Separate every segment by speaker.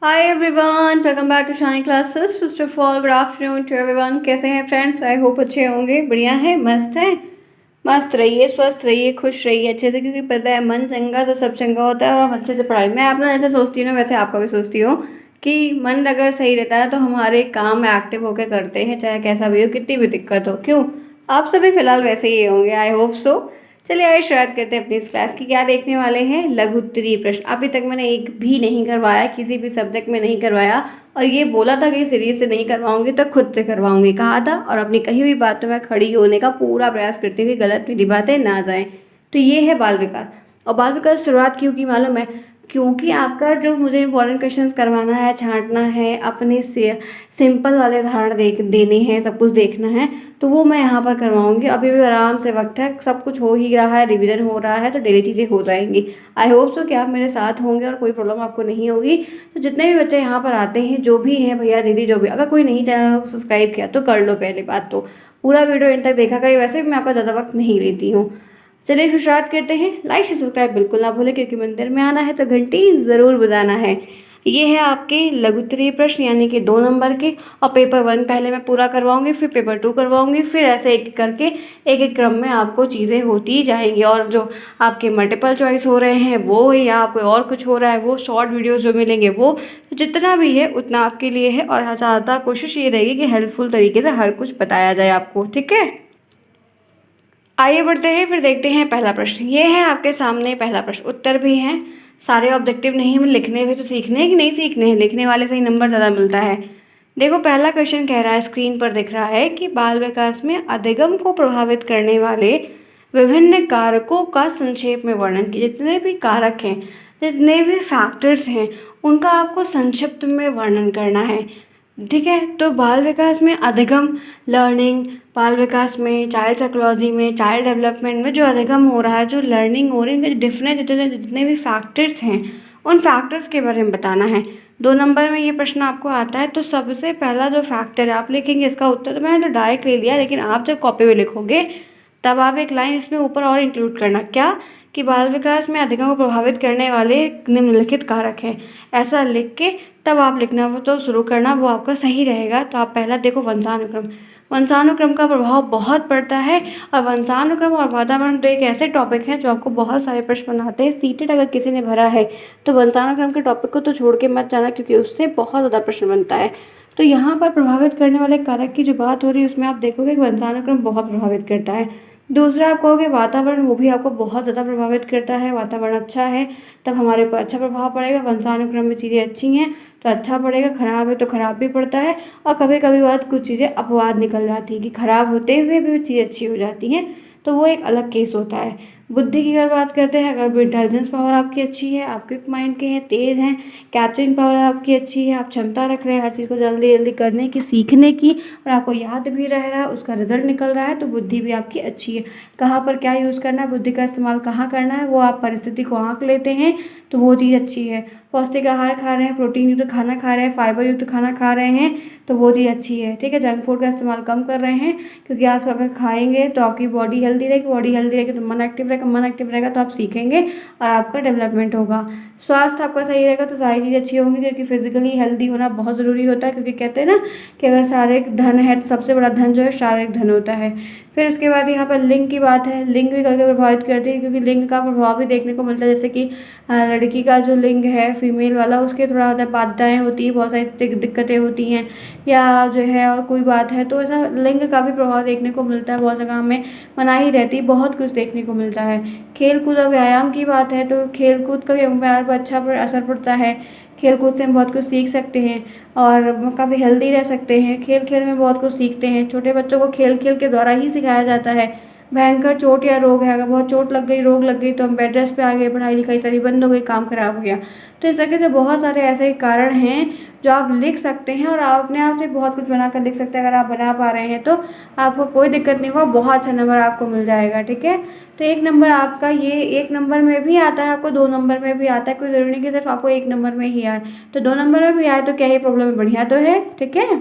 Speaker 1: Hi everyone, welcome back to Shine Classes. First of all good afternoon to everyone. कैसे हैं friends? I hope अच्छे होंगे, बढ़िया है, मस्त है। मस्त रहिए, स्वस्थ रहिए, खुश रहिए अच्छे से, क्योंकि पता है मन चंगा तो सब चंगा होता है। और हम अच्छे से पढ़ाई, मैं अपना जैसे सोचती हूँ ना वैसे आपका भी सोचती हूँ कि मन अगर सही रहता है तो हमारे काम एक्टिव होकर करते हैं, चाहे कैसा भी हो, कितनी भी दिक्कत हो। क्यों, आप सभी फिलहाल वैसे ही होंगे, आई होप सो। चलिए आइए शुरुआत करते हैं अपनी इस क्लास की। क्या देखने वाले हैं? लघु उत्तरीय प्रश्न। अभी तक मैंने एक भी नहीं करवाया, किसी भी सब्जेक्ट में नहीं करवाया, और ये बोला था कि सीरीज से नहीं करवाऊंगी तो खुद से करवाऊंगी, कहा था। और अपनी कही हुई बात में मैं खड़ी होने का पूरा प्रयास करती हूँ कि गलत मेरी बातें ना जाएं। तो ये है बाल विकास। और बाल विकास शुरुआत क्यों की मालूम है? क्योंकि आपका जो मुझे इंपॉर्टेंट क्वेश्चंस करवाना है, छांटना है, अपने से सिंपल वाले उदाहरण देने हैं, सब कुछ देखना है, तो वो मैं यहाँ पर करवाऊंगी। अभी भी आराम से वक्त है, सब कुछ हो ही रहा है, रिवीजन हो रहा है, तो डेली चीज़ें हो जाएंगी। आई होप सो कि आप मेरे साथ होंगे और कोई प्रॉब्लम आपको नहीं होगी। तो जितने भी बच्चे यहाँ पर आते हैं, जो भी हैं भैया दीदी, जो भी, अगर कोई नहीं चैनल को सब्सक्राइब किया तो कर लो। पहली बात तो पूरा वीडियो इन तक देखा करिए, वैसे भी मैं आपका ज़्यादा वक्त नहीं लेती हूँ। चलिए फिर शुरुआत करते हैं। लाइक से सब्सक्राइब बिल्कुल ना भूलें, क्योंकि मंदिर में आना है तो घंटी ज़रूर बजाना है। ये है आपके लघु उत्तरीय प्रश्न, यानी कि 2 नंबर के। और पेपर 1 पहले मैं पूरा करवाऊंगी, फिर पेपर 2 करवाऊंगी, फिर ऐसे एक करके एक एक क्रम में आपको चीज़ें होती जाएंगी। और जो आपके मल्टीपल चॉइस हो रहे हैं वो, या कोई और कुछ हो रहा है वो, शॉर्ट वीडियोस जो मिलेंगे वो, तो जितना भी है उतना आपके लिए है। और ज़्यादा कोशिश ये रहेगी कि हेल्पफुल तरीके से हर कुछ बताया जाए आपको, ठीक है। आइए बढ़ते हैं, फिर देखते हैं पहला प्रश्न। ये है आपके सामने पहला प्रश्न, उत्तर भी हैं सारे। ऑब्जेक्टिव नहीं में लिखने भी तो सीखने हैं कि नहीं सीखने हैं, लिखने वाले से ही नंबर ज़्यादा मिलता है। देखो पहला क्वेश्चन कह रहा है, स्क्रीन पर दिख रहा है कि बाल विकास में अधिगम को प्रभावित करने वाले विभिन्न कारकों का संक्षेप में वर्णन कीजिए। जितने भी कारक हैं, जितने भी फैक्टर्स हैं, उनका आपको संक्षिप्त में वर्णन करना है, ठीक है। तो बाल विकास में अधिगम, लर्निंग, बाल विकास में, चाइल्ड साइकोलॉजी में, चाइल्ड डेवलपमेंट में जो अधिगम हो रहा है, जो लर्निंग हो रही है, डिफरेंट जितने जितने भी फैक्टर्स हैं, उन फैक्टर्स के बारे में बताना है। 2 नंबर में ये प्रश्न आपको आता है, तो सबसे पहला जो फैक्टर है आप लिखेंगे, इसका उत्तर तो मैंने तो डायरेक्ट ले लिया, लेकिन आप जब कॉपी में लिखोगे तब आप एक लाइन इसमें ऊपर और इंक्लूड करना, क्या कि बाल विकास में अधिगम को प्रभावित करने वाले निम्नलिखित कारक हैं, ऐसा लिख के तब आप लिखना वो तो शुरू करना, वो आपका सही रहेगा। तो आप पहला देखो, वंशानुक्रम। वंशानुक्रम का प्रभाव बहुत पड़ता है। और वंशानुक्रम और वातावरण तो एक ऐसे टॉपिक हैं जो आपको बहुत सारे प्रश्न बनाते हैं। सीटेट अगर किसी ने भरा है तो वंशानुक्रम के टॉपिक को तो छोड़ के मत जाना, क्योंकि उससे बहुत ज़्यादा प्रश्न बनता है। तो यहाँ पर प्रभावित करने वाले कारक की जो बात हो रही है, उसमें आप देखोगे कि वंशानुक्रम बहुत प्रभावित करता है। दूसरा आप कहोगे वातावरण, वो भी आपको बहुत ज़्यादा प्रभावित करता है। वातावरण अच्छा है तब हमारे ऊपर अच्छा प्रभाव पड़ेगा। वंशानुक्रम में चीज़ें अच्छी हैं तो अच्छा पड़ेगा, खराब है तो खराब भी पड़ता है। और कभी कभी बात कुछ चीज़ें अपवाद निकल जाती हैं कि खराब होते हुए भी चीज़ें अच्छी हो जाती हैं, तो वो एक अलग केस होता है। बुद्धि की अगर बात करते हैं, अगर इंटेलिजेंस पावर आपकी अच्छी है, आप क्विक माइंड के हैं, तेज़ हैं, कैप्चरिंग पावर आपकी अच्छी है, आप क्षमता रख रहे हैं हर चीज़ को जल्दी जल्दी करने की, सीखने की, और आपको याद भी रह रहा है, उसका रिजल्ट निकल रहा है, तो बुद्धि भी आपकी अच्छी है। कहाँ पर क्या यूज़ करना है, बुद्धि का इस्तेमाल कहाँ करना है, वो आप परिस्थिति को आंक लेते हैं, तो वो चीज़ अच्छी है। पौष्टिक आहार खा रहे हैं, प्रोटीन युक्त खाना खा रहे हैं, फाइबर युक्त खाना खा रहे हैं, तो वो चीज़ अच्छी है, ठीक है। जंक फूड का इस्तेमाल कम कर रहे हैं, क्योंकि आप अगर खाएंगे तो आपकी बॉडी हेल्दी रहेगी, बॉडी हेल्दी रहेगी तो मन एक्टिव रहेगा, मन एक्टिव रहेगा तो आप सीखेंगे और आपका डेवलपमेंट होगा। स्वास्थ्य आपका सही रहेगा तो सारी चीज़ें अच्छी होंगी, क्योंकि फिजिकली हेल्दी होना बहुत ज़रूरी होता है। क्योंकि कहते हैं ना कि अगर शारीरिक धन है तो सबसे बड़ा धन जो है शारीरिक धन होता है। फिर उसके बाद यहाँ पर लिंग की बात है, लिंग भी करके प्रभावित करती है, क्योंकि लिंग का प्रभाव भी देखने को मिलता है। जैसे कि लड़की का जो लिंग है फीमेल वाला, उसके थोड़ा ज़्यादा बाध्यताएँ होती हैं, बहुत सारी दिक्कतें होती हैं, या जो है और कोई बात है, तो ऐसा लिंग का भी प्रभाव देखने को मिलता है। बहुत जगह हमें मनाही रहती है, बहुत कुछ देखने को मिलता है। खेल कूद और व्यायाम की बात है, तो खेल कूद का भी हमारे पर अच्छा असर पड़ता है। खेल कूद से हम बहुत कुछ सीख सकते हैं और काफ़ी हेल्दी रह सकते हैं। खेल खेल में बहुत कुछ सीखते हैं। छोटे बच्चों को खेल खेल के द्वारा ही सिखाया जाता है। भयंकर चोट या रोग है, अगर बहुत चोट लग गई, रोग लग गई, तो हम बेड रेस्ट पे आ गए, पढ़ाई लिखाई सारी बंद हो गई, काम खराब हो गया। तो इस तरीके से बहुत सारे ऐसे कारण हैं जो आप लिख सकते हैं, और आप अपने आप से बहुत कुछ बनाकर लिख सकते हैं। अगर आप बना पा रहे हैं तो आपको कोई दिक्कत नहीं होगा, बहुत अच्छा नंबर आपको मिल जाएगा, ठीक है। तो 1 नंबर आपका, ये 1 नंबर में भी आता है, आपको 2 नंबर में भी आता है। कोई ज़रूरी नहीं कि सिर्फ आपको 1 नंबर में ही आए। तो 2 नंबर में भी आए तो क्या ही प्रॉब्लम है, बढ़िया तो है, ठीक है।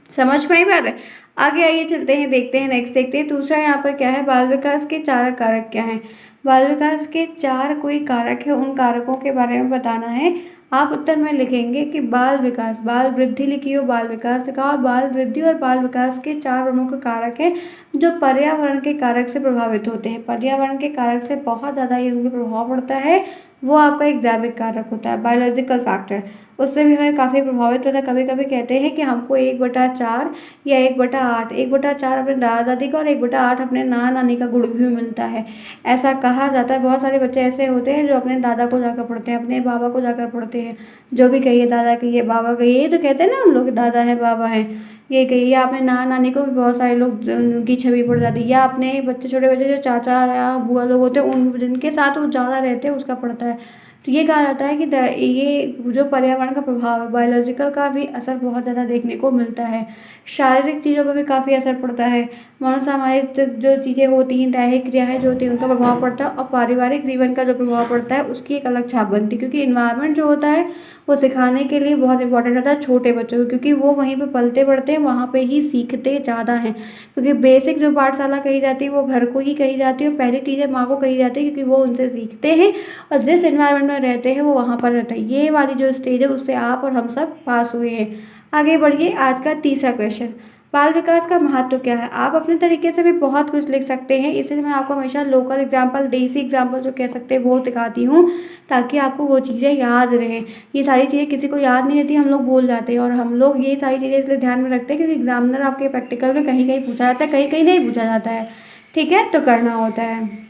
Speaker 1: समझ में आई बात है। आगे आइए चलते हैं, देखते हैं नेक्स्ट, देखते हैं दूसरा यहाँ पर क्या है, बाल विकास के चार कारक क्या हैं। बाल विकास के 4 कोई कारक है, उन कारकों के बारे में बताना है। आप उत्तर में लिखेंगे कि बाल विकास, बाल वृद्धि लिखी हो, बाल विकास लिखा हो। बाल वृद्धि और बाल विकास के 4 प्रमुख कारक हैं जो पर्यावरण के कारक से प्रभावित होते हैं। पर्यावरण के कारक से बहुत ज़्यादा ये उनके प्रभाव पड़ता है। वो आपका एक जैविक कारक होता है, बायोलॉजिकल फैक्टर, उससे भी हमें काफ़ी प्रभावित होता है। कभी कभी कहते हैं कि हमको 1/4 या 1/8, 1/4 अपने दादा दादी का और 1/8 अपने नाना नानी का गुण भी मिलता है, ऐसा कहा जाता है। बहुत सारे बच्चे ऐसे होते हैं जो अपने दादा को जाकर पढ़ते हैं, अपने बाबा को जाकर पढ़ते हैं। जो भी कहिए, दादा कहिए, बाबा कहिए, ये तो कहते हैं ना हम लोग, दादा है बाबा है, ये कहिए। या अपने नाना नानी को भी बहुत सारे लोग उनकी छवि पड़ जाती है। या अपने बच्चे, छोटे बच्चे जो चाचा या बुआ लोग होते हैं, उन जिनके साथ वो ज़्यादा रहते हैं उसका पड़ता है। तो ये कहा जाता है कि ये जो पर्यावरण का प्रभाव है, बायोलॉजिकल का भी असर बहुत ज़्यादा देखने को मिलता है। शारीरिक चीज़ों पर भी काफ़ी असर पड़ता है। मनोसामाजिक जो चीज़ें होती हैं, दैहिक क्रियाएं जो होती हैं, उनका प्रभाव पड़ता है। और पारिवारिक जीवन का जो प्रभाव पड़ता है उसकी एक अलग छाप बनती है, क्योंकि इन्वायरमेंट जो होता है वो सिखाने के लिए बहुत इंपॉर्टेंट होता है छोटे बच्चों को, क्योंकि वो वहीं पे पलते बढ़ते हैं, वहाँ पे ही सीखते ज़्यादा हैं। क्योंकि बेसिक जो पाठशाला कही जाती है वो घर को ही कही जाती है, और पहली टीचर माँ को कही जाती है, क्योंकि वो उनसे सीखते हैं और जिस इन्वायरमेंट में रहते हैं वो वहाँ पर रहता है। ये वाली जो स्टेज है उससे आप और हम सब पास हुए हैं। आगे बढ़िए, आज का तीसरा क्वेश्चन, बाल विकास का महत्व क्या है। आप अपने तरीके से भी बहुत कुछ लिख सकते हैं, इसलिए मैं आपको हमेशा लोकल एग्जाम्पल, देसी एग्जाम्पल जो कह सकते हैं वो दिखाती हूँ, ताकि आपको वो चीज़ें याद रहें। ये सारी चीज़ें किसी को याद नहीं रहती, हम लोग भूल जाते हैं। और हम लोग ये सारी चीज़ें इसलिए ध्यान में रखते हैं क्योंकि एग्जामिनर आपके प्रैक्टिकल में कहीं कहीं पूछा जाता है, कहीं कहीं नहीं पूछा जाता है, ठीक है, तो करना होता है।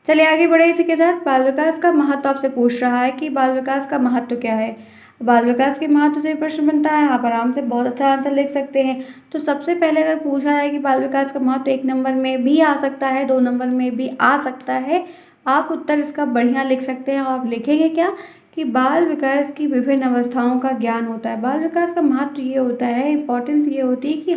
Speaker 1: चलिए आगे बढ़े इसी के साथ। बाल विकास का महत्व आपसे पूछ रहा है कि बाल विकास का महत्व क्या है। बाल विकास के महत्व से प्रश्न बनता है, आप आराम से बहुत अच्छा आंसर लिख सकते हैं। तो सबसे पहले अगर पूछा जाए कि बाल विकास का महत्व 1 नंबर में भी आ सकता है, 2 नंबर में भी आ सकता है, आप उत्तर इसका बढ़िया लिख सकते हैं। और आप लिखेंगे क्या कि बाल विकास की विभिन्न अवस्थाओं का ज्ञान होता है। बाल विकास का महत्व ये होता है, इम्पोर्टेंस ये होती है कि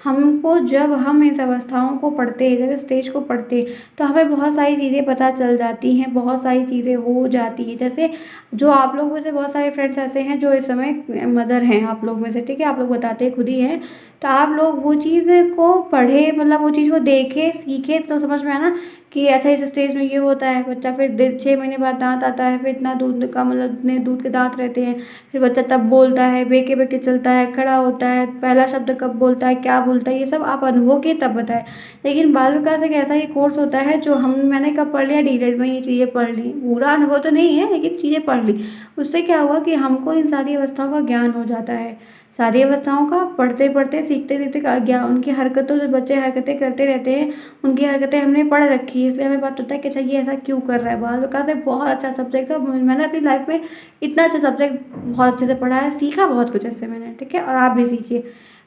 Speaker 1: हमको जब हम इस अवस्थाओं को पढ़ते हैं, जब इस स्टेज को पढ़ते हैं, तो हमें बहुत सारी चीज़ें पता चल जाती हैं, बहुत सारी चीज़ें हो जाती हैं। जैसे जो आप लोग में से बहुत सारे फ्रेंड्स ऐसे हैं जो इस समय मदर हैं, आप लोग में से, ठीक है, आप लोग बताते खुद ही हैं। तो आप लोग वो चीज़ को पढ़े, मतलब वो चीज़ को देखे, सीखे, तो समझ में आना कि अच्छा इस स्टेज में ये होता है। बच्चा फिर 6 महीने बाद दांत आता है, फिर इतना दूध का, मतलब इतने दूध के दांत रहते हैं। फिर बच्चा तब बोलता है, बेके बेके चलता है, खड़ा होता है, पहला शब्द कब बोलता है, क्या बोलता है, ये सब आप अनुभव के तब बताएं। लेकिन बाल विकास एक ऐसा ही कोर्स होता है जो मैंने कब पढ़ लिया, डीलेड में ये चीज़ें पढ़ ली, पूरा अनुभव तो नहीं है लेकिन चीज़ें पढ़ ली। उससे क्या हुआ कि हमको इन सारी अवस्थाओं का ज्ञान हो जाता है। सारी अवस्थाओं का पढ़ते पढ़ते, सीखते सीखते का ज्ञान, उनकी हरकतों, जो बच्चे हरकतें करते रहते हैं उनकी हरकतें हमने पढ़ रखी है, इसलिए हमें पता होता है कि अच्छा ये ऐसा क्यों कर रहा है। बाल विकास एक बहुत अच्छा सब्जेक्ट है, मैंने अपनी लाइफ में इतना अच्छा सब्जेक्ट बहुत अच्छे से पढ़ा है, सीखा बहुत कुछ इससे मैंने, ठीक है, और आप भी सीखिए।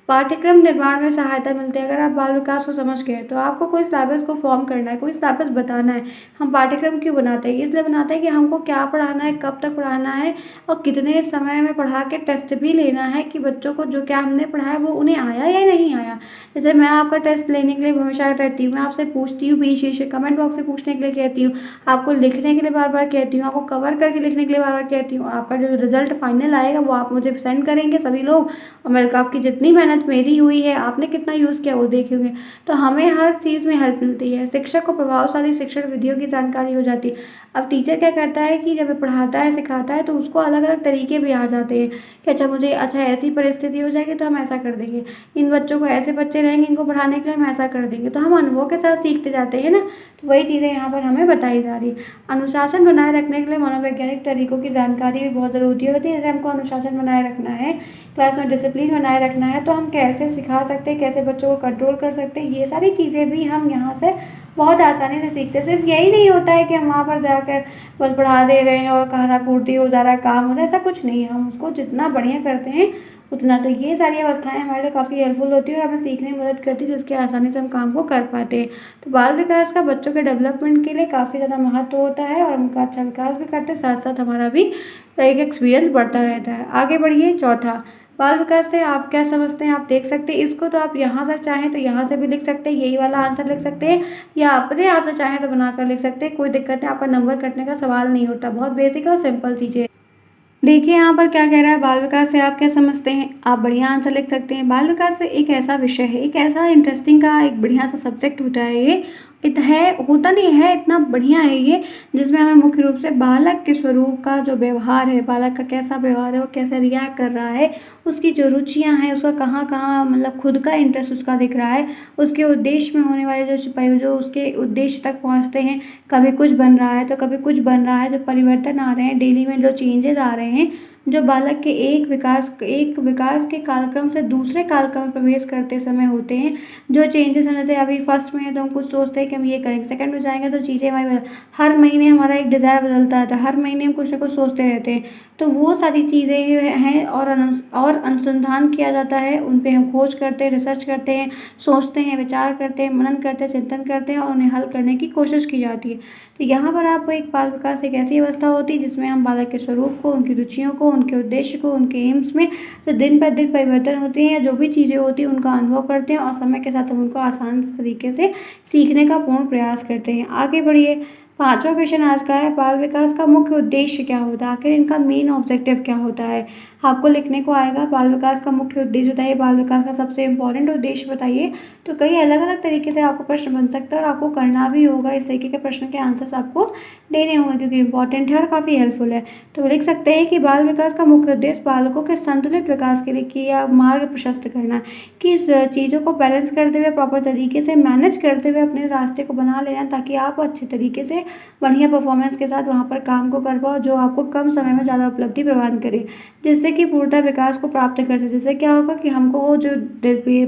Speaker 1: पाठ्यक्रम निर्माण में सहायता मिलती है। अगर आप बाल विकास को समझ गए तो आपको कोई सिलेबस को फॉर्म करना है, कोई सिलेबस बताना है। हम पाठ्यक्रम क्यों बनाते हैं, इसलिए बनाते हैं कि हमको क्या पढ़ाना है, कब तक पढ़ाना है, और कितने समय में पढ़ा के टेस्ट भी लेना है कि बच्चों को जो क्या हमने पढ़ाया वो उन्हें आया या नहीं आया। जैसे मैं आपका टेस्ट लेने के लिए हमेशा रहती हूँ, मैं आपसे पूछती हूँ, बीच बीच कमेंट बॉक्स से पूछने के लिए कहती हूँ, आपको लिखने के लिए बार बार कहती हूँ, आपको कवर करके लिखने के लिए बार बार कहती हूँ। आपका जो रिजल्ट फाइनल आएगा वो आप मुझे सेंड करेंगे सभी लोग, और मैं आपकी जितनी मेहनत मेरी हुई है, आपने कितना यूज़ किया वो देखेंगे। तो हमें हर चीज़ में हेल्प मिलती है। शिक्षक को प्रभावशाली शिक्षण विधियों की जानकारी हो जाती है। अब टीचर क्या करता है कि जब पढ़ाता है, सिखाता है, तो उसको अलग अलग तरीके भी आ जाते हैं कि अच्छा मुझे, अच्छा ऐसी परिस्थिति हो जाएगी तो हम ऐसा कर देंगे, इन बच्चों को ऐसे बच्चे रहेंगे, इनको पढ़ाने के लिए हम ऐसा कर देंगे। तो हम अनुभव के साथ सीखते जाते हैं ना, तो वही चीज़ें यहाँ पर हमें बताई जा रही है। अनुशासन बनाए रखने के लिए मनोवैज्ञानिक तरीकों की जानकारी भी बहुत ज़रूरी होती है। जैसे हमको अनुशासन बनाए रखना है, क्लास में डिसिप्लिन बनाए रखना है, तो हम कैसे सिखा सकते हैं, कैसे बच्चों को कंट्रोल कर सकते हैं, ये सारी चीज़ें भी हम यहाँ से बहुत आसानी से सीखते हैं। सिर्फ यही नहीं होता है कि हम वहाँ पर जाकर बस पढ़ा दे रहे हैं और कहना पूर्ति हो जा रहा है, काम हो रहा है, ऐसा कुछ नहीं है। हम उसको जितना बढ़िया करते हैं उतना, तो ये सारी अवस्थाएं हमारे लिए काफ़ी हेल्पफुल होती है और हमें सीखने में मदद करती है, जिसकी आसानी से हम काम को कर पाते हैं। तो बाल विकास का बच्चों के डेवलपमेंट के लिए काफ़ी ज़्यादा महत्व होता है और उनका अच्छा विकास भी करते हैं, साथ साथ हमारा भी एक एक्सपीरियंस बढ़ता रहता है। आगे बढ़िए, चौथा, बाल विकास से आप क्या समझते हैं, आप देख सकते हैं इसको। तो आप यहाँ से चाहें तो यहाँ से भी लिख सकते हैं, यही वाला आंसर लिख सकते हैं, या अपने आप से चाहें तो बनाकर लिख सकते हैं, कोई दिक्कत नहीं, आपका नंबर कटने का सवाल नहीं होता। बहुत बेसिक और सिंपल चीज़ें। देखिए यहाँ पर क्या कह रहा है, बाल विकास से आप क्या समझते हैं, आप बढ़िया आंसर लिख सकते हैं। बाल विकास से एक ऐसा विषय है, एक ऐसा इंटरेस्टिंग का एक बढ़िया सा सब्जेक्ट होता है ये, होता नहीं है, इतना बढ़िया है ये, जिसमें हमें मुख्य रूप से बालक के स्वरूप का जो व्यवहार है, बालक का कैसा व्यवहार है, वो कैसे रिएक्ट कर रहा है, उसकी जो रुचियाँ हैं, उसका कहाँ कहाँ मतलब खुद का इंटरेस्ट उसका दिख रहा है, उसके उद्देश्य में होने वाले जो उसके उद्देश्य तक पहुँचते हैं, कभी कुछ बन रहा है तो कभी कुछ बन रहा है, जो परिवर्तन आ रहे हैं डेली में, जो चेंजेस आ रहे हैं, जो बालक के एक विकास के कालक्रम से दूसरे कालक्रम में प्रवेश करते समय होते हैं, जो चेंजेस हमें, जैसे अभी फर्स्ट में है तो हम कुछ सोचते हैं कि हम ये करेंगे, सेकंड में जाएंगे तो चीज़ें हमारी हर महीने हमारा एक डिज़ायर बदलता है, तो हर महीने हम कुछ ना कुछ सोचते रहते हैं, तो वो सारी चीज़ें हैं, और अनुसंधान किया जाता है, उन पे हम खोज करते हैं, रिसर्च करते हैं, सोचते हैं, विचार करते हैं, मनन करते हैं, चिंतन करते हैं और उन्हें हल करने की कोशिश की जाती है। तो यहाँ पर आपको एक बाल विकास एक ऐसी अवस्था होती है जिसमें हम बालक के स्वरूप को, उनकी रुचियों को, उनके उद्देश्य को, उनके एम्स में जो दिन पर दिन परिवर्तन होते हैं या जो भी चीज़ें होती हैं उनका अनुभव करते हैं और समय के साथ हम उनको आसान तरीके से सीखने का पूर्ण प्रयास करते हैं। आगे बढ़िए। पांचवा क्वेश्चन आज का है, बाल विकास का मुख्य उद्देश्य क्या होता है, आखिर इनका मेन ऑब्जेक्टिव क्या होता है। आपको लिखने को आएगा बाल विकास का मुख्य उद्देश्य बताइए, बाल विकास का सबसे इम्पोर्टेंट उद्देश्य बताइए। तो कई अलग अलग तरीके से आपको प्रश्न बन सकता है और आपको करना भी होगा, इस तरीके के प्रश्न के आंसर्स आपको देने होंगे क्योंकि इंपॉर्टेंट है और काफ़ी हेल्पफुल है। तो लिख सकते हैं कि बाल विकास का मुख्य उद्देश्य बालकों के संतुलित विकास के लिए किया मार्ग प्रशस्त करना, कि इस चीज़ों को बैलेंस करते हुए, प्रॉपर तरीके से मैनेज करते हुए अपने रास्ते को बना लेना, ताकि आप अच्छे तरीके से बढ़िया परफॉर्मेंस के साथ वहाँ पर काम को कर पाओ, जो आपको कम समय में ज़्यादा उपलब्धि प्रदान करे, जिससे कि पूर्णतः विकास को प्राप्त कर सके। जिससे क्या होगा कि हमको वो जो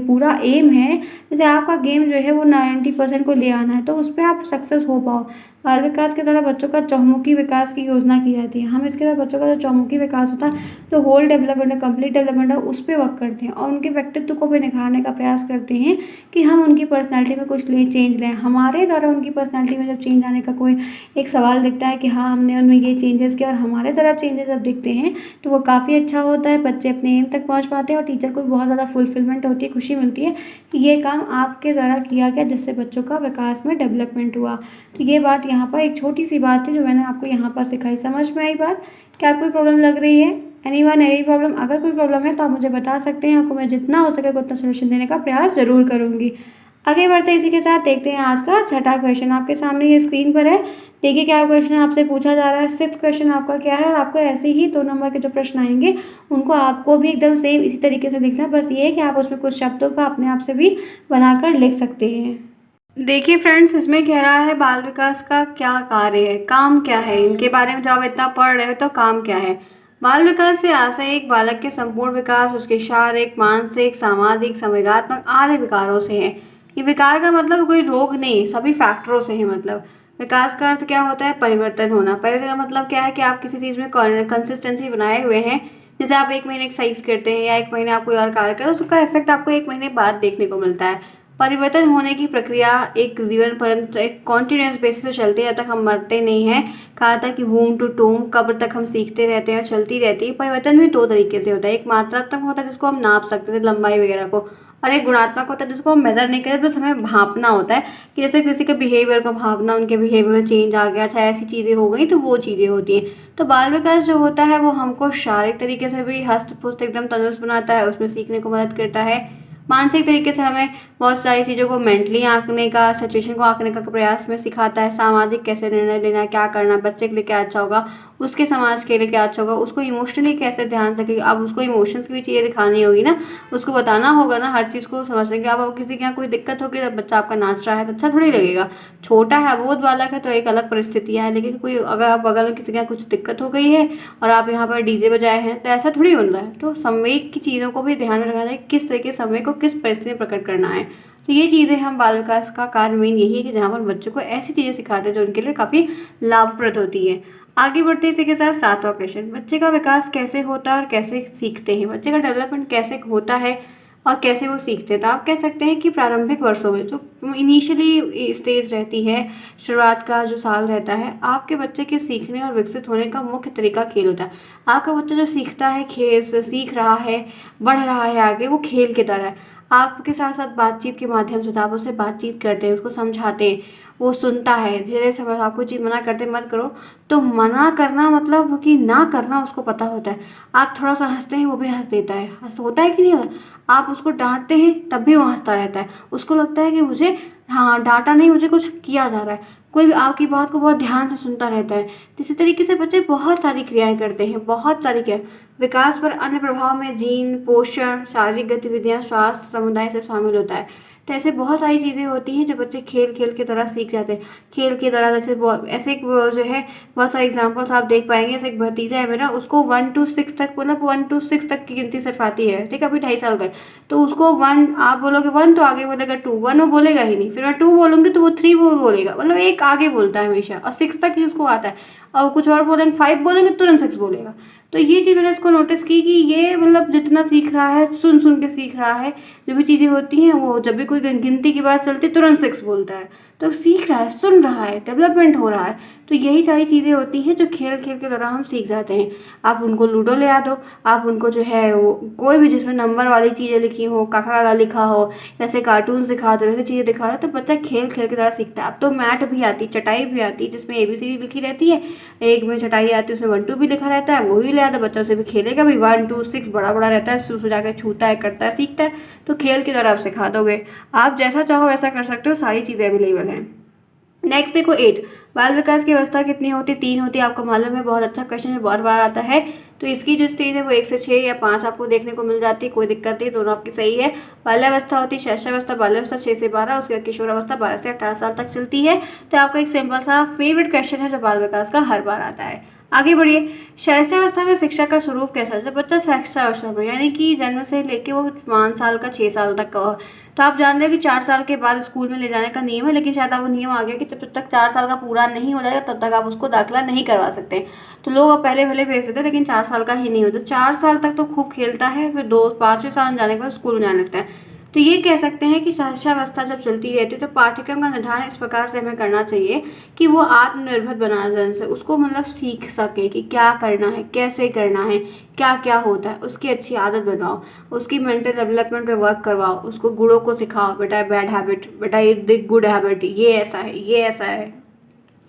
Speaker 1: पूरा एम है, जैसे आपका गेम जो है वो 90% को ले आना है, तो उस पर आप सक्सेस हो पाओ। बाल विकास के द्वारा बच्चों का चहुमुखी विकास की योजना की जाती है। हम इसके द्वारा बच्चों का जो चहुमुखी विकास होता है, जो होल डेवलपमेंट है, कंप्लीट डेवलपमेंट है, उस पर वर्क करते हैं और उनके व्यक्तित्व को भी निखारने का प्रयास करते हैं कि हम उनकी पर्सनैलिटी में कुछ चेंज लें। हमारे द्वारा उनकी पर्सनैलिटी में जब चेंज आने का कोई एक सवाल दिखता है कि हाँ हमने उनमें ये चेंजेस किया और हमारे द्वारा चेंजेस जब दिखते हैं तो वो काफ़ी अच्छा होता है, बच्चे अपने एम तक पहुँच पाते हैं और टीचर को भी बहुत ज़्यादा फुलफिलमेंट होती है, खुशी मिलती है कि ये काम आपके द्वारा किया गया, जिससे बच्चों का विकास में डेवलपमेंट हुआ। तो ये बात यहाँ पर एक छोटी सी बात थी जो मैंने आपको यहाँ पर सिखाई। समझ में आई बात? क्या कोई प्रॉब्लम लग रही है? Anyone any problem? अगर कोई प्रॉब्लम है तो आप मुझे बता सकते हैं, आपको मैं जितना हो सके उतना सोल्यूशन देने का प्रयास ज़रूर करूँगी। आगे बढ़ते इसी के साथ देखते हैं आज का छठा क्वेश्चन। आपके सामने ये स्क्रीन पर है, देखिए क्या क्वेश्चन आपसे पूछा जा रहा है। सिक्स्थ क्वेश्चन आपका क्या है, और आपको ऐसे ही 2 नंबर के जो प्रश्न आएंगे उनको आपको भी एकदम सेम इसी तरीके से लिखना है। बस ये है कि आप उसमें कुछ शब्दों का अपने आप से भी बनाकर लिख सकते हैं। देखिए फ्रेंड्स, इसमें कह रहा है बाल विकास का क्या कार्य है, काम क्या है, इनके बारे में जब आप इतना पढ़ रहे हो तो काम क्या है। बाल विकास से आशय एक बालक के संपूर्ण विकास उसके शारीरिक, मानसिक, सामाजिक, संवेगात्मक आदि विकारों से है। ये विकार का मतलब कोई रोग नहीं, सभी फैक्टरों से है। मतलब विकास का अर्थ क्या होता है, परिवर्तन होना। परिवर्तन का मतलब क्या है कि आप किसी चीज़ में कंसिस्टेंसी बनाए हुए हैं। जैसे आप 1 महीने एक्सरसाइज करते हैं या 1 महीने आप कोई और कार्य करते हैं, तो उसका इफेक्ट आपको 1 महीने बाद देखने को मिलता है। परिवर्तन होने की प्रक्रिया एक जीवन पर्यंत एक कॉन्टिन्यूस बेसिस पे चलती है, जब तक हम मरते नहीं हैं। कहा था कि वूम टू टूम, कब्र तक हम सीखते रहते हैं और चलती रहती है। परिवर्तन भी 2 तरीके से होता है, एक मात्रात्मक होता है जिसको हम नाप सकते थे, लंबाई वगैरह को, और एक गुणात्मक होता है जिसको हम मेजर नहीं करते, बस हमें भांपना होता है कि जैसे किसी के बिहेवियर को भांपना, उनके बिहेवियर में चेंज आ गया, अच्छा ऐसी चीज़ें हो गई, तो वो चीज़ें होती हैं। तो बाल विकास जो होता है वो हमको शारीरिक तरीके से भी हस्त पुस्त एकदम तंदुरुस्त बनाता है, उसमें सीखने को मदद करता है। मानसिक तरीके से हमें बहुत सारी चीज़ों को मेंटली आंकने का, सिचुएशन को आंकने का प्रयास में सिखाता है। सामाजिक कैसे निर्णय लेना है, क्या करना, बच्चे के लिए क्या अच्छा होगा, उसके समाज के लिए क्या अच्छा होगा, उसको इमोशनली कैसे ध्यान से, अब उसको इमोशंस की भी चीज़ें दिखानी होगी ना, उसको बताना होगा ना हर चीज़ को समझने के। अब किसी के यहाँ कोई दिक्कत होगी, जब बच्चा आपका नाच रहा है तो अच्छा थोड़ी लगेगा। छोटा है, अबोध बालक है तो एक अलग परिस्थितियाँ हैं, लेकिन कोई अगर आप बगल में किसी के यहाँ कुछ दिक्कत हो गई है और आप यहाँ पर डीजे बजाए हैं तो ऐसा थोड़ी बन रहा है। तो संवेग की चीज़ों को भी ध्यान में रखना चाहिए, किस तरीके संवेग को किस परिस्थिति में प्रकट करना है। तो ये चीज़ें हम बाल विकास का कार्य मेन यही है कि जहाँ पर बच्चों को ऐसी चीज़ें सिखाते हैं जो उनके लिए काफ़ी लाभप्रद होती है। आगे बढ़ते इसी के साथ 7वां क्वेश्चन, बच्चे का विकास कैसे होता है और कैसे सीखते हैं, बच्चे का डेवलपमेंट कैसे होता है और कैसे वो सीखते हैं। तो आप कह सकते हैं कि प्रारंभिक वर्षों में जो इनिशियली स्टेज रहती है, शुरुआत का जो साल रहता है, आपके बच्चे के सीखने और विकसित होने का मुख्य तरीका खेल होता है। आपका बच्चा जो सीखता है, खेल से सीख रहा है, बढ़ रहा है आगे, वो खेल की तरह है। आपके साथ साथ बातचीत के माध्यम से आप उससे बातचीत करते हैं, उसको समझाते हैं, वो सुनता है, धीरे समझ। आपको चीज़ मना करते मत करो, तो मना करना मतलब कि ना करना उसको पता होता है। आप थोड़ा सा हंसते हैं, वो भी हंस देता है, होता है कि नहीं होता। आप उसको डांटते हैं तब भी वो हंसता रहता है, उसको लगता है कि मुझे हाँ, डाँटा नहीं, मुझे कुछ किया जा रहा है। कोई भी आपकी बात को बहुत ध्यान से सुनता रहता है। तो इसी तरीके से बच्चे बहुत सारी क्रियाएँ करते हैं, बहुत सारी क्रिया। विकास पर अन्य प्रभाव में जीन, पोषण, शारीरिक गतिविधियाँ, स्वास्थ्य, समुदाय सब शामिल होता है। तो ऐसे बहुत सारी चीज़ें होती हैं जो बच्चे खेल-खेल के द्वारा सीख जाते हैं। खेल के द्वारा जैसे ऐसे एक वो जो है बहुत सारे एग्ज़ाम्पल्स आप देख पाएँगे। जैसे एक भतीजा है मेरा, उसको 1 टू 6 तक, मतलब 1 टू 6 तक की गिनती सिर्फ़ आती है, ठीक है? अभी 2.5 साल का है। तो उसको 1 आप बोलोगे 1 तो आगे बोलेगा 2, 1 वो बोलेगा ही नहीं। फिर मैं 2 बोलूँगी तो वो 3 वो बोलेगा, मतलब एक आगे बोलता है हमेशा, और 6 तक ही उसको आता है। और कुछ और बोलेंगे, 5 बोलेंगे तुरंत 6 बोलेगा। तो ये चीज़ मैंने इसको नोटिस की कि ये मतलब जितना सीख रहा है, सुन-सुन के सीख रहा है। जो भी चीज़ें होती हैं वो जब भी कोई गिनती की बात चलती है तुरंत 6 बोलता है। तो सीख रहा है, सुन रहा है, डेवलपमेंट हो रहा है। तो यही सारी चीज़ें होती हैं जो खेल-खेल के दौरान हम सीख जाते हैं। आप उनको लूडो ले आ दो, आप उनको जो है वो कोई भी जिसमें नंबर वाली चीज़ें लिखी हो, काका लिखा हो, जैसे कार्टून सिखा दो, वैसे चीज़ें दिखा दो, तो बच्चा खेल-खेल के द्वारा सीखता है। अब तो मैट भी आती, चटाई भी आती है जिसमें ABCD लिखी रहती है। एक में चटाई आती है उसमें 1 2 भी लिखा रहता है, वो भी ले आता, बच्चा उसे भी खेलेगा भी। 1 2 6 बड़ा-बड़ा रहता है, सु जाके छूता है, करता है, सीखता है। तो खेल के द्वारा आप सिखा दोगे। आप जैसा चाहो वैसा कर सकते हो, सारी चीज़ें अवेलेबल हैं। नेक्स्ट देखो 8, बाल विकास की अवस्था कितनी होती है? 3 होती है, आपको मालूम है। बहुत अच्छा क्वेश्चन है, बहुत बार आता है। तो इसकी जो स्टेज है वो 1 से 6 या 5 आपको देखने को मिल जाती है, कोई दिक्कत नहीं, दोनों आपकी सही है। बाल्यावस्था होती है, शैशवावस्था, बाल्यावस्था 6 से 12, उसके बाद किशोरावस्था 12 से 18 साल तक चलती है। तो आपका एक सिंपल सा फेवरेट क्वेश्चन है जो बाल विकास का हर बार आता है। आगे बढ़िए। शैशवावस्था में शिक्षा का स्वरूप कैसा है? जब बच्चा शैशवावस्था में, यानी कि जन्म से लेके वो 5 साल का 6 साल तक का हो, तो आप जान रहे हैं कि 4 साल के बाद स्कूल में ले जाने का नियम है, लेकिन शायद अब वो नियम आ गया कि जब तक 4 साल का पूरा नहीं हो जाएगा तब तक आप उसको दाखिला नहीं करवा सकते। तो लोग अब पहले भले भेज देते हैं, लेकिन 4 साल का ही नहीं होता। 4 साल तक तो खूब खेलता है, फिर 2 5वें साल जाने के बाद स्कूल में जाने लगता है। तो ये कह सकते हैं कि शैशवावस्था जब चलती रहती है तो पाठ्यक्रम का निर्धारण इस प्रकार से हमें करना चाहिए कि वो आत्मनिर्भर बना जाए, से उसको मतलब सीख सके कि क्या करना है, कैसे करना है, क्या क्या होता है, उसकी अच्छी आदत बनाओ, उसकी मेंटल डेवलपमेंट पे वर्क करवाओ, उसको गुणों को सिखाओ, बेटा बैड हैबिट, बेटा ये देख गुड हैबिट, ये ऐसा है, ये ऐसा है।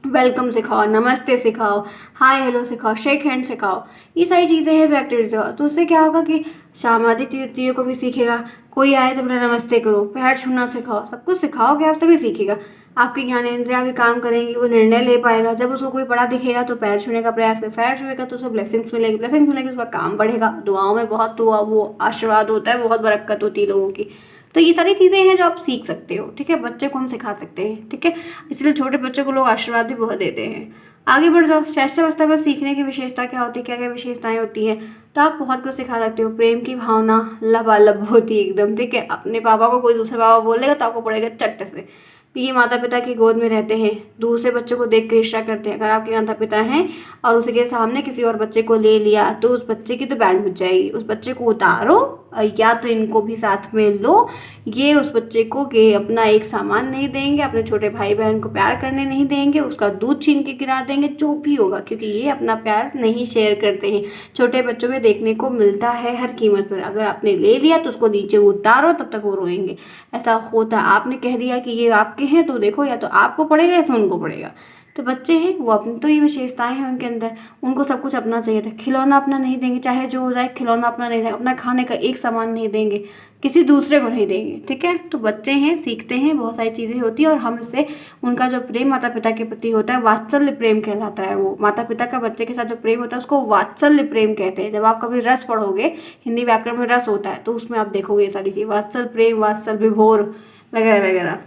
Speaker 1: वेलकम सिखाओ, नमस्ते सिखाओ, हाय हेलो सिखाओ, शेक हैंड सिखाओ। ये सारी चीज़ें हैं जो एक्टिविटी हो, तो उससे क्या होगा कि सामाजिक चीज़ों को भी सीखेगा। कोई आए तो बेटा नमस्ते करो, पैर छूना सिखाओ, सब कुछ सिखाओगे आप तभी सीखेगा। आपकी ज्ञानेंद्रियाँ भी काम करेंगी, वो निर्णय ले पाएगा। जब उसको कोई बड़ा दिखेगा तो पैर छूने का प्रयास करे, पैर छुएगा तो उसको ब्लेसिंग्स मिलेगी, ब्लेसिंग्स मिलेगी उसका काम बढ़ेगा। दुआओं में बहुत दुआ वो आशीर्वाद होता है, बहुत बरकत होती है लोगों की। तो ये सारी चीज़ें हैं जो आप सीख सकते हो, ठीक है? बच्चे को हम सिखा सकते हैं, ठीक है? इसलिए छोटे बच्चों को लोग आशीर्वाद भी बहुत देते हैं। आगे बढ़ जाओ। शैशवावस्था में सीखने की विशेषता क्या होती है, क्या क्या विशेषताएं होती हैं? तो आप बहुत कुछ सिखा सकते हो। प्रेम की भावना लबालब होती है एकदम, ठीक है? अपने पापा को कोई दूसरा पापा बोलेगा तो आपको पड़ेगा चट्ट से। तो ये माता पिता की गोद में रहते हैं, दूसरे बच्चों को देख कर ईर्ष्या करते हैं। अगर आपके माता पिता हैं और उसके सामने किसी और बच्चे को ले लिया तो उस बच्चे की तो बैंड बज जाएगी। उस बच्चे को उतारो, या तो इनको भी साथ में लो। ये उस बच्चे को कि अपना एक सामान नहीं देंगे, अपने छोटे भाई बहन को प्यार करने नहीं देंगे, उसका दूध छीन के गिरा देंगे, जो भी होगा, क्योंकि ये अपना प्यार नहीं शेयर करते हैं। छोटे बच्चों में देखने को मिलता है हर कीमत पर। अगर आपने ले लिया तो उसको नीचे उतारो, तब तक वो रोएंगे। ऐसा होता है। आपने कह दिया कि ये आपके हैं तो देखो, या तो आपको पड़ेगा या तो उनको पड़ेगा। तो बच्चे हैं वो अपनी, तो ये विशेषताएं हैं उनके अंदर, उनको सब कुछ अपना चाहिए था। खिलौना अपना नहीं देंगे, चाहे जो हो जाए, खिलौना अपना नहीं देंगे, अपना खाने का एक सामान नहीं देंगे, किसी दूसरे को नहीं देंगे, ठीक है? तो बच्चे हैं, सीखते हैं, बहुत सारी चीज़ें होती हैं, और हम इससे उनका जो प्रेम माता पिता के प्रति होता है वात्सल्य प्रेम कहलाता है। वो माता पिता का बच्चे के साथ जो प्रेम होता है उसको वात्सल्य प्रेम कहते हैं। जब आप कभी रस पढ़ोगे, हिंदी व्याकरण में रस होता है, तो उसमें आप देखोगे ये सारी चीज़, वात्सल प्रेम, वात्सल विभोर वगैरह वगैरह।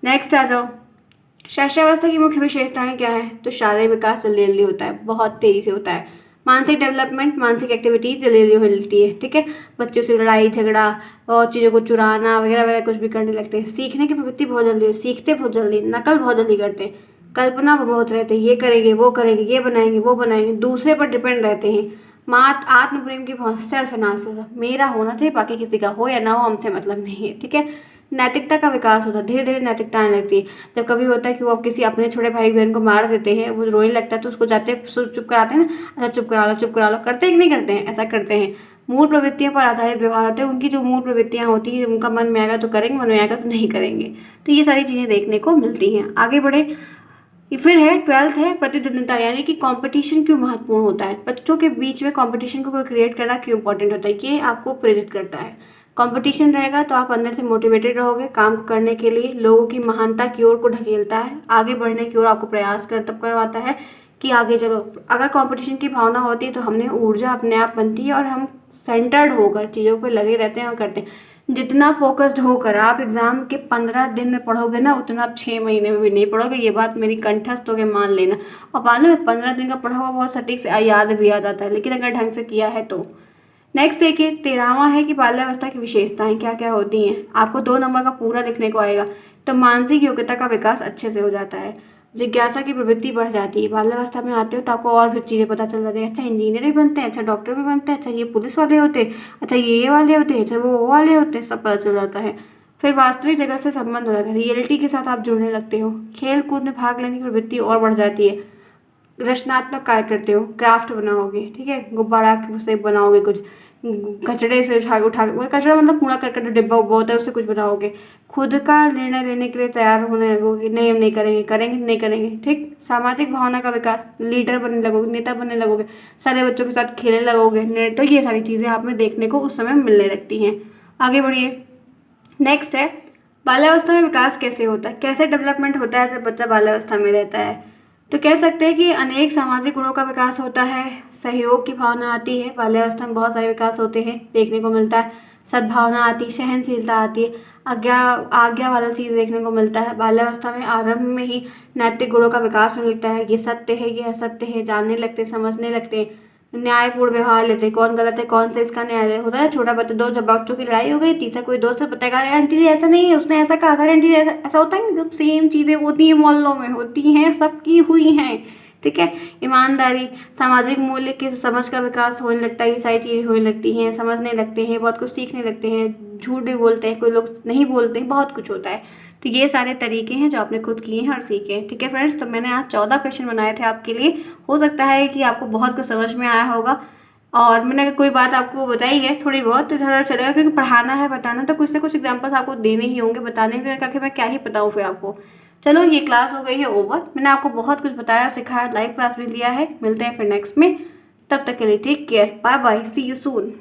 Speaker 1: नेक्स्ट आ जाओ। शैशवावस्था की मुख्य विशेषताएं क्या है? तो शारीरिक विकास जल्दी होता है, बहुत तेजी से होता है। मानसिक डेवलपमेंट, मानसिक एक्टिविटीज जल्दी होती है, ठीक है? बच्चों से लड़ाई झगड़ा और चीज़ों को चुराना वगैरह वगैरह कुछ भी करने लगते हैं। सीखने की प्रवृत्ति बहुत जल्दी, सीखते बहुत जल्दी, नकल बहुत जल्दी करते हैं, कल्पना बहुत रहते हैं, ये करेंगे वो करेंगे, ये बनाएंगे वो बनाएंगे, दूसरे पर डिपेंड रहते हैं। मात आत्म प्रेम की बहुत, सेल्फ एनालिसिस, मेरा होना चाहिए, बाकी किसी का हो या ना हो हमसे मतलब नहीं है, ठीक है? नैतिकता का विकास होता है, धीरे धीरे नैतिकता आने लगती है। जब कभी होता है कि वो अब किसी अपने छोटे भाई बहन को मार देते हैं, वो रोने लगता है, तो उसको जाते चुप कराते हैं ना, अच्छा चुप करा लो चुप करा लो, करते हैं कि नहीं करते हैं? ऐसा करते हैं। मूल प्रवृत्तियों पर आधारित व्यवहार होते हैं, उनकी जो मूल प्रवृत्तियाँ होती हैं, उनका मन में आएगा तो करेंगे, मन में आएगा तो नहीं करेंगे। तो ये सारी चीज़ें देखने को मिलती हैं। आगे बढ़े। फिर है 12th है प्रतिद्वंदिता, यानी कि कंपटीशन क्यों महत्वपूर्ण होता है? बच्चों के बीच में कंपटीशन को क्रिएट करना क्यों इंपॉर्टेंट होता है? ये आपको प्रेरित करता है। कंपटीशन रहेगा तो आप अंदर से मोटिवेटेड रहोगे काम करने के लिए, लोगों की महानता की ओर को ढकेलता है, आगे बढ़ने की ओर आपको प्रयास तब करवाता है कि आगे चलो। अगर कंपटीशन की भावना होती है तो हमने ऊर्जा अपने आप बनती है और हम सेंटर्ड होकर चीज़ों पर लगे रहते हैं और करते हैं। जितना फोकस्ड होकर आप एग्ज़ाम के 15 दिन में पढ़ोगे ना, उतना आप 6 महीने में भी नहीं पढ़ोगे। ये बात मेरी कंठस्थ होकर मान लेना। और मालूम है 15 दिन का पढ़ा हुआ बहुत सटीक से याद भी आ जाता है, लेकिन अगर ढंग से किया है तो। नेक्स्ट देखिए 13वां है कि बाल्यावस्था की विशेषताएं क्या क्या होती हैं। आपको 2 नंबर का पूरा लिखने को आएगा। तो मानसिक योग्यता का विकास अच्छे से हो जाता है, जिज्ञासा की प्रवृत्ति बढ़ जाती है। बाल्यावस्था में आते हो तो आपको और भी चीज़ें पता चल जाती है। अच्छा इंजीनियर भी बनते हैं, अच्छा डॉक्टर भी बनते हैं, अच्छा ये पुलिस वाले होते हैं, अच्छा ये वाले होते हैं, अच्छा वो वाले होते हैं, सब पता चल जाता है। फिर वास्तविक जगत से संबंध हो जाता है, रियलिटी के साथ आप जुड़ने लगते हो। खेल कूद में भाग लेने की प्रवृत्ति और बढ़ जाती है। रचनात्मक कार्य करते हो, क्राफ्ट बनाओगे, ठीक है, गुब्बारा से बनाओगे, कुछ कचड़े से उठा के कचरा मतलब कूड़ा करकट जो डिब्बा उब्बा होता है उससे कुछ बनाओगे। खुद का निर्णय लेने के लिए तैयार होने लगोगे, नहीं हम नहीं करेंगे, करेंगे नहीं करेंगे, ठीक। सामाजिक भावना का विकास, लीडर बनने लगोगे, नेता बनने लगोगे, सारे बच्चों के साथ खेलने लगोगे। तो ये सारी चीज़ें आप में देखने को उस समय मिलने लगती हैं। आगे बढ़िए। नेक्स्ट है बाल्यावस्था में विकास कैसे होता है, कैसे डेवलपमेंट होता है जब बच्चा बाल्यावस्था में रहता है। तो कह सकते हैं कि अनेक सामाजिक गुणों का विकास होता है, सहयोग की भावना आती है। बाल्यावस्था में बहुत सारे विकास होते हैं, देखने को मिलता है। सद्भावना आती है, सहनशीलता आती है, आज्ञा वाला चीज़ देखने को मिलता है। बाल्यावस्था में आरंभ में ही नैतिक गुणों का विकास होने लगता है। ये सत्य है, ये असत्य है, जानने लगते हैं, समझने लगते हैं, न्यायपूर्ण व्यवहार लेते हैं, कौन गलत है कौन से इसका न्याय होता है। छोटा बच्चा, दो जब बच्चों की लड़ाई हो गई, तीसरा कोई दोस्त बताएगा अरे आंटी जी ऐसा नहीं है, उसने ऐसा कहा था, अरे आंटी जी ऐसा होता है। एकदम सेम चीज़ें होती हैं, मोहल्लों में होती हैं, सबकी हुई हैं, ठीक है। ईमानदारी, सामाजिक मूल्य की समझ का विकास होने लगता है। ये सारी चीज़ें होने लगती हैं, समझने लगते हैं, बहुत कुछ सीखने लगते हैं, झूठ भी बोलते हैं, कोई लोग नहीं बोलते हैं, बहुत कुछ होता है। तो ये सारे तरीके हैं जो आपने खुद किए हैं और सीखे हैं, ठीक है फ्रेंड्स। तो मैंने आज 14 क्वेश्चन बनाए थे आपके लिए। हो सकता है कि आपको बहुत कुछ समझ में आया होगा, और मैंने अगर कोई बात आपको बताई है थोड़ी बहुत तो इधर चलेगा, क्योंकि पढ़ाना है, बताना तो कुछ ना कुछ एग्जाम्पल्स आपको देने ही होंगे, बताने के लिए मैं क्या ही बताऊँ फिर आपको। चलो ये क्लास हो गई है ओवर। मैंने आपको बहुत कुछ बताया, सिखाया, लाइव क्लास भी लिया है। मिलते हैं फिर नेक्स्ट में, तब तक के लिए take care, bye bye, see you soon.